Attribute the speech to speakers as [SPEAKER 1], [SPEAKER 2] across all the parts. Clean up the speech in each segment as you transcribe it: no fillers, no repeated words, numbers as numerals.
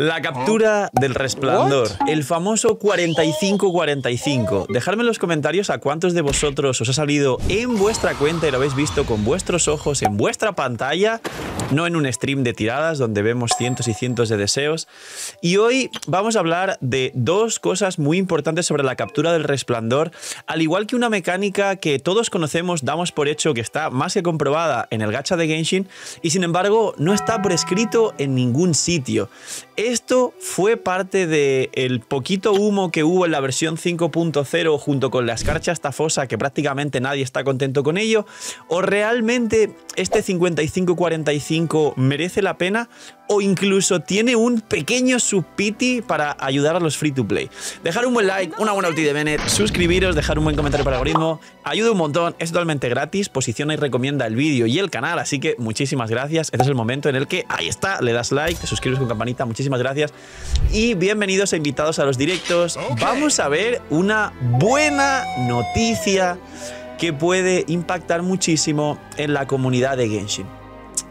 [SPEAKER 1] La captura del resplandor, el famoso 45-45. Dejadme en los comentarios a cuántos de vosotros os ha salido en vuestra cuenta y lo habéis visto con vuestros ojos en vuestra pantalla, no en un stream de tiradas donde vemos cientos y cientos de deseos. Y hoy vamos a hablar de dos cosas muy importantes sobre la captura del resplandor, al igual que una mecánica que todos conocemos, damos por hecho que está más que comprobada en el gacha de Genshin y sin embargo no está por escrito en ningún sitio. Esto fue parte del poquito humo que hubo en la versión 5.0 junto con la escarcha estafosa, que prácticamente nadie está contento con ello, o realmente este 55-45 merece la pena o incluso tiene un pequeño subpiti para ayudar a los free to play. Dejar un buen like, una buena ulti de Bennett, suscribiros, dejar un buen comentario para el algoritmo, ayuda un montón, es totalmente gratis, posiciona y recomienda el vídeo y el canal, así que muchísimas gracias. Este es el momento en el que, ahí está, le das like, te suscribes con campanita, muchísimas gracias y bienvenidos e invitados a los directos. Vamos a ver una buena noticia que puede impactar muchísimo en la comunidad de Genshin.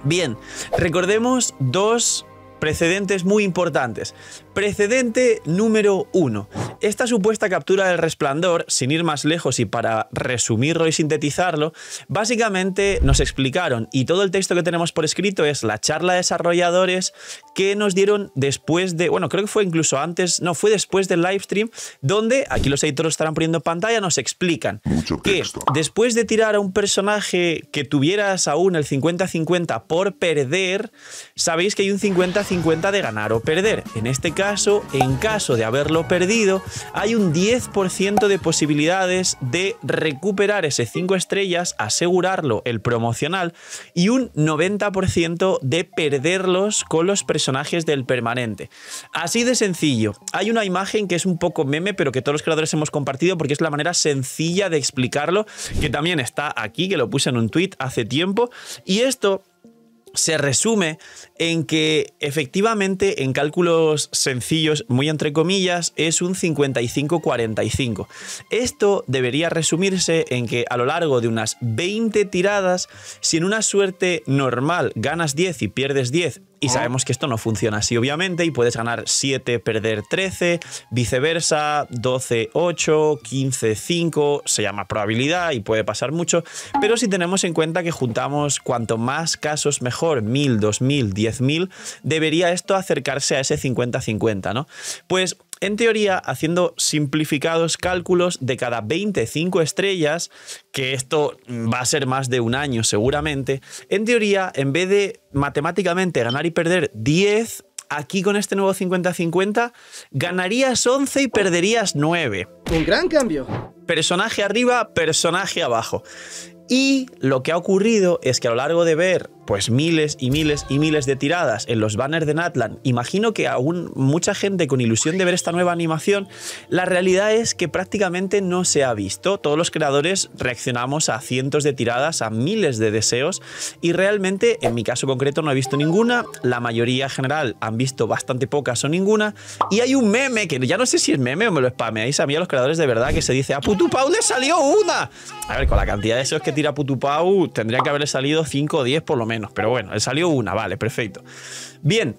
[SPEAKER 1] Bien, recordemos dos precedentes muy importantes. Precedente número 1. Esta supuesta captura del resplandor, sin ir más lejos y para resumirlo y sintetizarlo, básicamente nos explicaron, y todo el texto que tenemos por escrito es la charla de desarrolladores que nos dieron después de, bueno, creo que fue incluso antes, no, fue después del livestream, donde, aquí los editores estarán poniendo en pantalla, nos explican que después de tirar a un personaje que tuvieras aún el 50-50 por perder, sabéis que hay un 50-50 de ganar o perder. En este caso, en caso de haberlo perdido, hay un 10% de posibilidades de recuperar ese 5 estrellas, asegurarlo el promocional, y un 90% de perderlos con los personajes del permanente. Así de sencillo. Hay una imagen que es un poco meme, pero que todos los creadores hemos compartido porque es la manera sencilla de explicarlo, que también está aquí, que lo puse en un tweet hace tiempo, y esto se resume en que efectivamente en cálculos sencillos, muy entre comillas, es un 55-45. Esto debería resumirse en que a lo largo de unas 20 tiradas, si en una suerte normal ganas 10 y pierdes 10, y sabemos que esto no funciona así obviamente, y puedes ganar 7, perder 13, viceversa, 12, 8, 15, 5, se llama probabilidad y puede pasar mucho, pero si tenemos en cuenta que juntamos cuanto más casos mejor, 1000, 2000, 10.000, debería esto acercarse a ese 50-50, ¿no? Pues en teoría, haciendo simplificados cálculos, de cada 25 estrellas, que esto va a ser más de un año seguramente, en teoría, en vez de matemáticamente ganar y perder 10, aquí con este nuevo 50-50, ganarías 11 y perderías 9.
[SPEAKER 2] Un gran cambio.
[SPEAKER 1] Personaje arriba, personaje abajo. Y lo que ha ocurrido es que a lo largo de ver pues miles y miles y miles de tiradas en los banners de Natlan, imagino que aún mucha gente con ilusión de ver esta nueva animación, la realidad es que prácticamente no se ha visto. Todos los creadores reaccionamos a cientos de tiradas, a miles de deseos, y realmente en mi caso concreto no he visto ninguna, la mayoría general han visto bastante pocas o ninguna, y hay un meme que ya no sé si es meme o me lo spameáis a mí a los creadores de verdad, que se dice ¡a Putupau le salió una! A ver, con la cantidad de deseos que tira Putupau tendría que haberle salido 5 o 10 por lo menos, pero bueno, le salió una, vale, perfecto. Bien,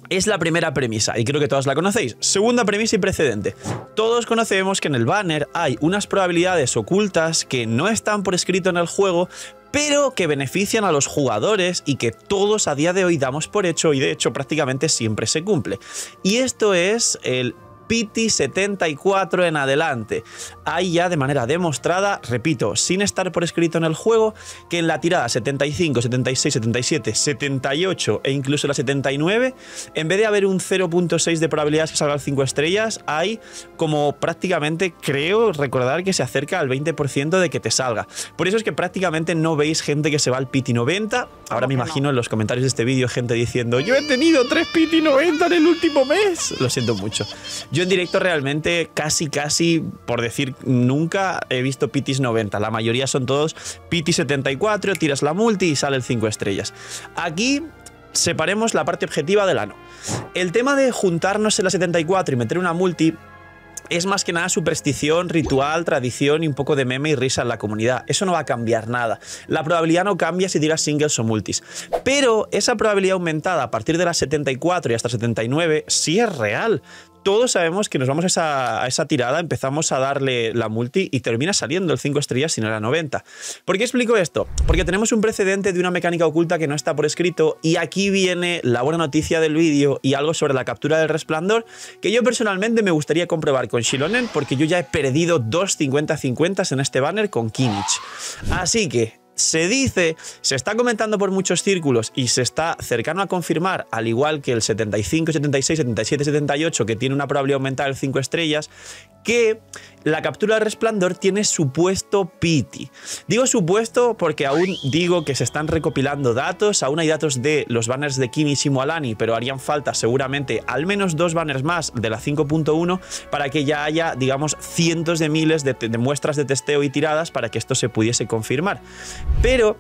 [SPEAKER 1] es la primera premisa y creo que todos la conocéis. Segunda premisa y precedente. Todos conocemos que en el banner hay unas probabilidades ocultas que no están por escrito en el juego, pero que benefician a los jugadores y que todos a día de hoy damos por hecho, y de hecho prácticamente siempre se cumple. Y esto es el Pity 74 en adelante. Hay ya de manera demostrada, repito, sin estar por escrito en el juego, que en la tirada 75, 76, 77, 78 e incluso la 79, en vez de haber un 0.6 de probabilidades que salga al 5 estrellas, hay como prácticamente, creo recordar que se acerca al 20% de que te salga. Por eso es que prácticamente no veis gente que se va al Pity 90. Ahora me imagino en los comentarios de este vídeo gente diciendo: yo he tenido 3 Pity 90 en el último mes. Lo siento mucho. Yo en directo realmente casi, por decir nunca, he visto Pitis 90. La mayoría son todos Pitis 74, tiras la multi y sale el 5 estrellas. Aquí separemos la parte objetiva del ano. El tema de juntarnos en la 74 y meter una multi es más que nada superstición, ritual, tradición y un poco de meme y risa en la comunidad. Eso no va a cambiar nada. La probabilidad no cambia si tiras singles o multis. Pero esa probabilidad aumentada a partir de las 74 y hasta 79 sí es real. Todos sabemos que nos vamos a esa tirada, empezamos a darle la multi y termina saliendo el 5 estrellas si no era 90. ¿Por qué explico esto? Porque tenemos un precedente de una mecánica oculta que no está por escrito y aquí viene la buena noticia del vídeo y algo sobre la captura del resplandor que yo personalmente me gustaría comprobar con Xilonen porque yo ya he perdido 2 50-50 en este banner con Kimmich. Así que se dice, se está comentando por muchos círculos y se está cercano a confirmar, al igual que el 75, 76, 77, 78, que tiene una probabilidad aumentada del 5 estrellas, que la captura del resplandor tiene supuesto pity. Digo supuesto porque aún digo que se están recopilando datos, aún hay datos de los banners de Kimmich y Mualani, pero harían falta seguramente al menos 2 banners más de la 5.1 para que ya haya, digamos, cientos de miles de muestras de testeo y tiradas para que esto se pudiese confirmar. Pero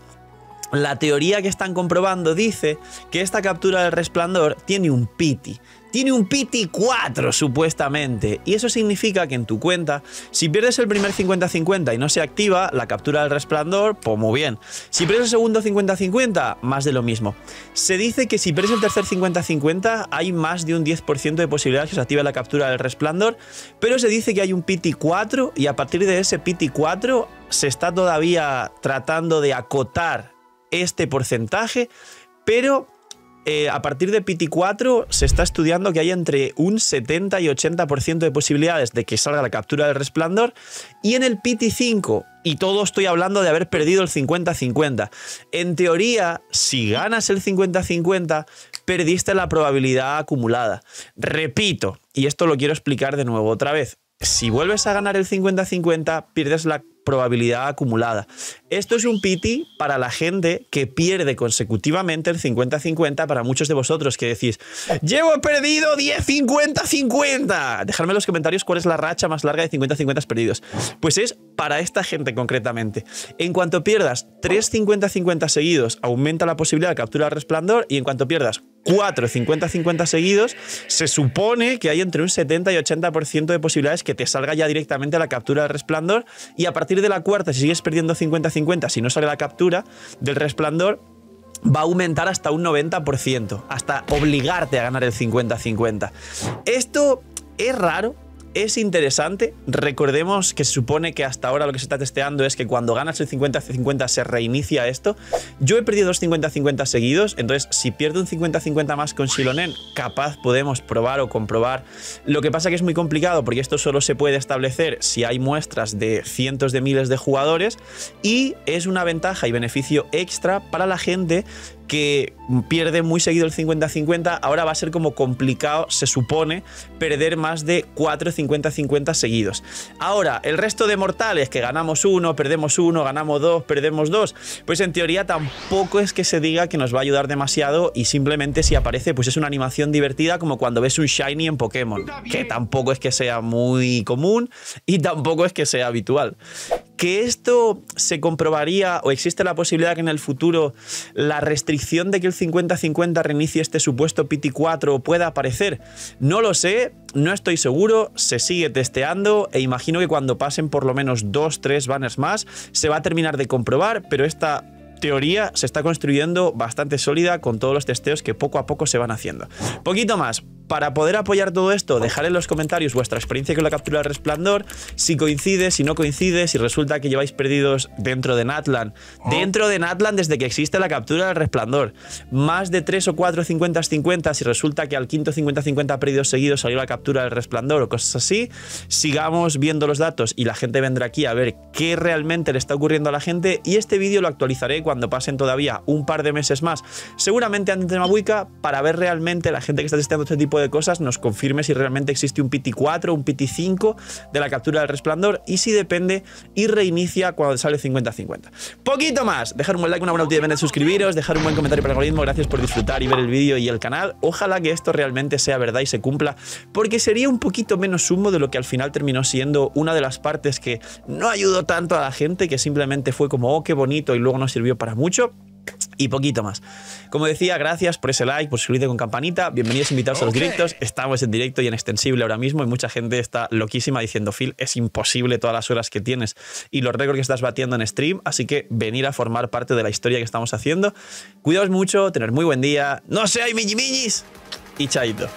[SPEAKER 1] la teoría que están comprobando dice que esta captura del resplandor tiene un pity. Tiene un pity 4 supuestamente, y eso significa que en tu cuenta, si pierdes el primer 50-50 y no se activa la captura del resplandor, pues muy bien. Si pierdes el segundo 50-50, más de lo mismo. Se dice que si pierdes el tercer 50-50 hay más de un 10% de posibilidades que se active la captura del resplandor, pero se dice que hay un pity 4 y a partir de ese pity 4 se está todavía tratando de acotar este porcentaje, pero a partir de pity 4 se está estudiando que hay entre un 70 y 80% de posibilidades de que salga la captura del resplandor, y en el pity 5, y todo estoy hablando de haber perdido el 50-50, en teoría, si ganas el 50-50, perdiste la probabilidad acumulada. Repito, y esto lo quiero explicar de nuevo otra vez, si vuelves a ganar el 50-50, pierdes la probabilidad acumulada. Esto es un pity para la gente que pierde consecutivamente el 50-50, para muchos de vosotros que decís, llevo perdido 10 50-50. Dejadme en los comentarios cuál es la racha más larga de 50-50 perdidos. Pues es para esta gente concretamente. En cuanto pierdas 3 50-50 seguidos, aumenta la posibilidad de captura del resplandor, y en cuanto pierdas 4 50-50 seguidos, se supone que hay entre un 70 y 80% de posibilidades que te salga ya directamente la captura del resplandor, y a partir de la cuarta, si sigues perdiendo 50-50, si no sale la captura del resplandor, va a aumentar hasta un 90%, hasta obligarte a ganar el 50-50. Esto es raro. Es interesante. Recordemos que se supone que hasta ahora lo que se está testeando es que cuando ganas el 50-50 se reinicia esto. Yo he perdido 2 50-50 seguidos, entonces si pierdo un 50-50 más con Xilonen, capaz podemos probar o comprobar. Lo que pasa que es muy complicado porque esto solo se puede establecer si hay muestras de cientos de miles de jugadores, y es una ventaja y beneficio extra para la gente que pierde muy seguido el 50-50. Ahora va a ser como complicado, se supone, perder más de 4 50-50 seguidos. Ahora, el resto de mortales que ganamos 1, perdemos 1, ganamos 2, perdemos 2, pues en teoría tampoco es que se diga que nos va a ayudar demasiado, y simplemente si aparece pues es una animación divertida, como cuando ves un shiny en Pokémon, que tampoco es que sea muy común y tampoco es que sea habitual. Que esto se comprobaría, o existe la posibilidad que en el futuro la restricción de que el 50-50 reinicie este supuesto pity 4 pueda aparecer. No lo sé, no estoy seguro, se sigue testeando e imagino que cuando pasen por lo menos 2-3 banners más se va a terminar de comprobar, pero esta teoría se está construyendo bastante sólida con todos los testeos que poco a poco se van haciendo. Poquito más. Para poder apoyar todo esto, dejad en los comentarios vuestra experiencia con la captura del resplandor, si coincide, si no coincide, si resulta que lleváis perdidos dentro de Natlan. Dentro de Natlan desde que existe la captura del resplandor. Más de 3 o 4 50-50 si resulta que al quinto 50-50 perdidos seguidos salió la captura del resplandor o cosas así. Sigamos viendo los datos y la gente vendrá aquí a ver qué realmente le está ocurriendo a la gente, y este vídeo lo actualizaré cuando pasen todavía un par de meses más, seguramente antes de Mabuika, para ver realmente la gente que está testeando este tipo de cosas nos confirme si realmente existe un pity 4 o un pity 5 de la captura del resplandor, y si depende y reinicia cuando sale 50-50. Poquito más, dejar un buen like, una buena noticia, suscribiros, dejar un buen comentario para el algoritmo. Gracias por disfrutar y ver el vídeo y el canal. Ojalá que esto realmente sea verdad y se cumpla, porque sería un poquito menos humo de lo que al final terminó siendo una de las partes que no ayudó tanto a la gente, que simplemente fue como, oh, qué bonito, y luego no sirvió para mucho. Y poquito más. Como decía, gracias por ese like, por suscribirte con campanita. Bienvenidos invitados a los directos. Estamos en directo y en extensible ahora mismo y mucha gente está loquísima diciendo, Phil, es imposible todas las horas que tienes y los récords que estás batiendo en stream, así que venir a formar parte de la historia que estamos haciendo. Cuidaos mucho, tener muy buen día. ¡No seáis miñimiñis! Y chaito.